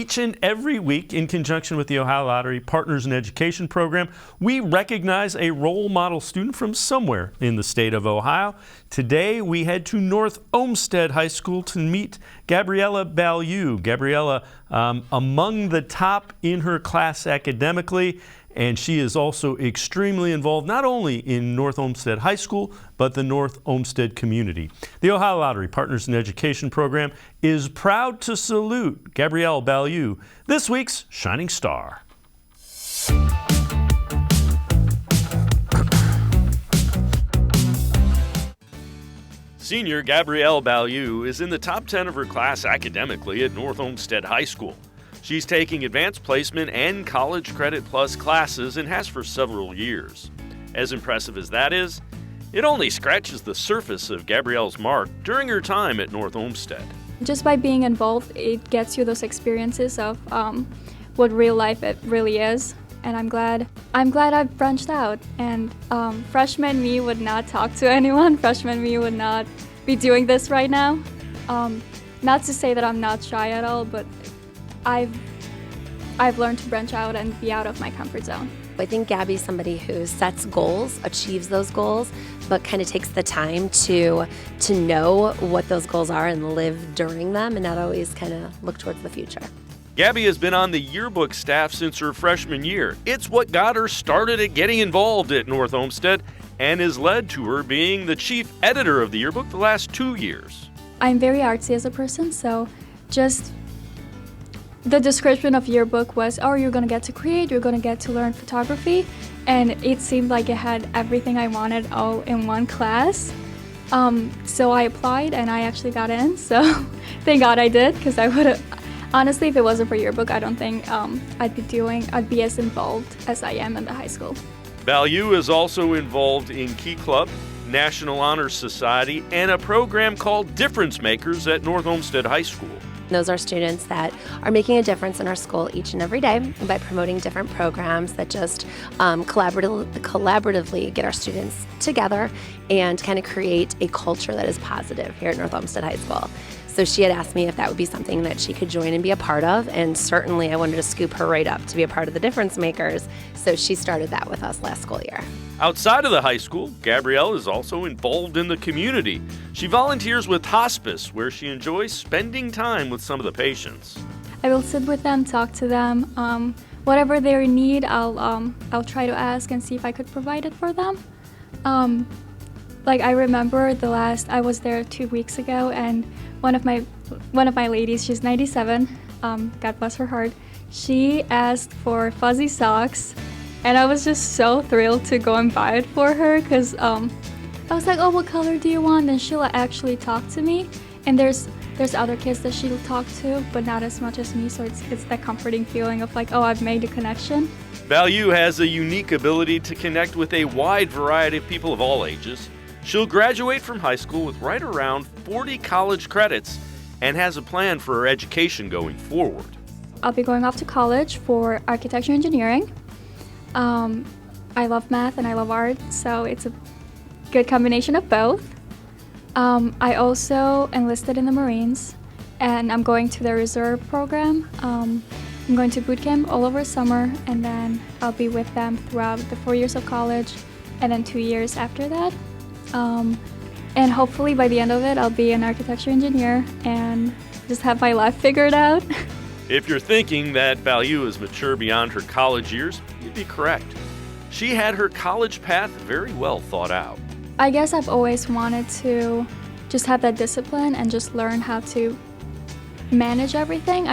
Each and every week, in conjunction with the Ohio Lottery Partners in Education program, we recognize a role model student from somewhere in the state of Ohio. Today, we head to North Olmsted High School to meet Gabriela Balliu. Gabriela, among the top in her class academically, and she is also extremely involved not only in North Olmsted High School, but the North Olmsted community. The Ohio Lottery Partners in Education program is proud to salute Gabriela Balliu, this week's Shining Star. Senior Gabriela Balliu is in the top 10 of her class academically at North Olmsted High School. She's taking advanced placement and college credit plus classes and has for several years. As impressive as that is, it only scratches the surface of Gabriela's mark during her time at North Olmsted. Just by being involved, it gets you those experiences of what real life it really is. And I'm glad I've branched out. And freshman me would not talk to anyone. Freshman me would not be doing this right now. Not to say that I'm not shy at all, but I've learned to branch out and be out of my comfort zone. I think Gabby's somebody who sets goals, achieves those goals, but kind of takes the time to know what those goals are and live during them and not always kind of look towards the future. Gabby has been on the yearbook staff since her freshman year. It's what got her started at getting involved at North Olmsted and has led to her being the chief editor of the yearbook the last 2 years. I'm very artsy as a person, so just the description of yearbook was, oh, you're going to get to create, you're going to get to learn photography, and it seemed like it had everything I wanted all in one class. So I applied and I actually got in, so thank God I did, because I would have, honestly, if it wasn't for yearbook, I don't think I'd be as involved as I am in the high school. Balliu is also involved in Key Club, National Honor Society, and a program called Difference Makers at North Olmsted High School. Those are students that are making a difference in our school each and every day by promoting different programs that just collaboratively get our students together and kind of create a culture that is positive here at North Olmsted High School. So she had asked me if that would be something that she could join and be a part of, and certainly I wanted to scoop her right up to be a part of the Difference Makers, so she started that with us last school year. Outside of the high school, Gabrielle is also involved in the community. She volunteers with hospice, where she enjoys spending time with some of the patients. I will sit with them, talk to them. Whatever they need, I'll try to ask and see if I could provide it for them. Like I remember I was there 2 weeks ago, and one of my ladies, she's 97, God bless her heart, she asked for fuzzy socks, and I was just so thrilled to go and buy it for her, because I was like, oh, what color do you want? And she'll actually talk to me, and there's other kids that she'll talk to, but not as much as me, so it's that comforting feeling of like, oh, I've made a connection. Balliu has a unique ability to connect with a wide variety of people of all ages. She'll graduate from high school with right around 40 college credits and has a plan for her education going forward. I'll be going off to college for architecture engineering. I love math and I love art, so it's a good combination of both. I also enlisted in the Marines, and I'm going to the reserve program. I'm going to boot camp all over summer, and then I'll be with them throughout the 4 years of college, and then 2 years after that. And hopefully by the end of it, I'll be an architecture engineer and just have my life figured out. If you're thinking that Balliu is mature beyond her college years, you'd be correct. She had her college path very well thought out. I guess I've always wanted to just have that discipline and just learn how to manage everything.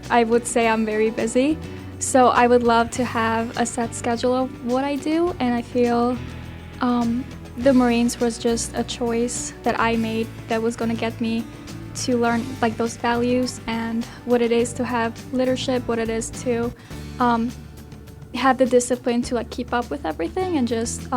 I would say I'm very busy, so I would love to have a set schedule of what I do, and I feel the Marines was just a choice that I made that was going to get me to learn like those values and what it is to have leadership, what it is to have the discipline to like keep up with everything, and just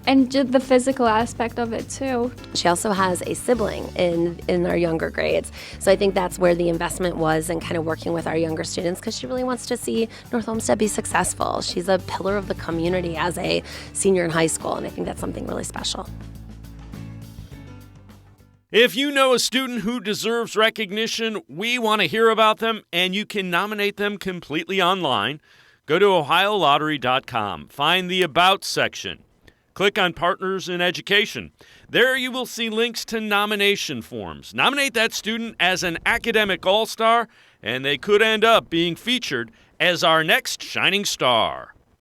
the physical aspect of it too. She also has a sibling in our younger grades, so I think that's where the investment was in kind of working with our younger students, because she really wants to see North Olmsted be successful. She's a pillar of the community as a senior in high school, and I think that's something really special. If you know a student who deserves recognition, we want to hear about them, and you can nominate them completely online. Go to ohiolottery.com. Find the About section. Click on Partners in Education. There you will see links to nomination forms. Nominate that student as an academic all-star, and they could end up being featured as our next shining star.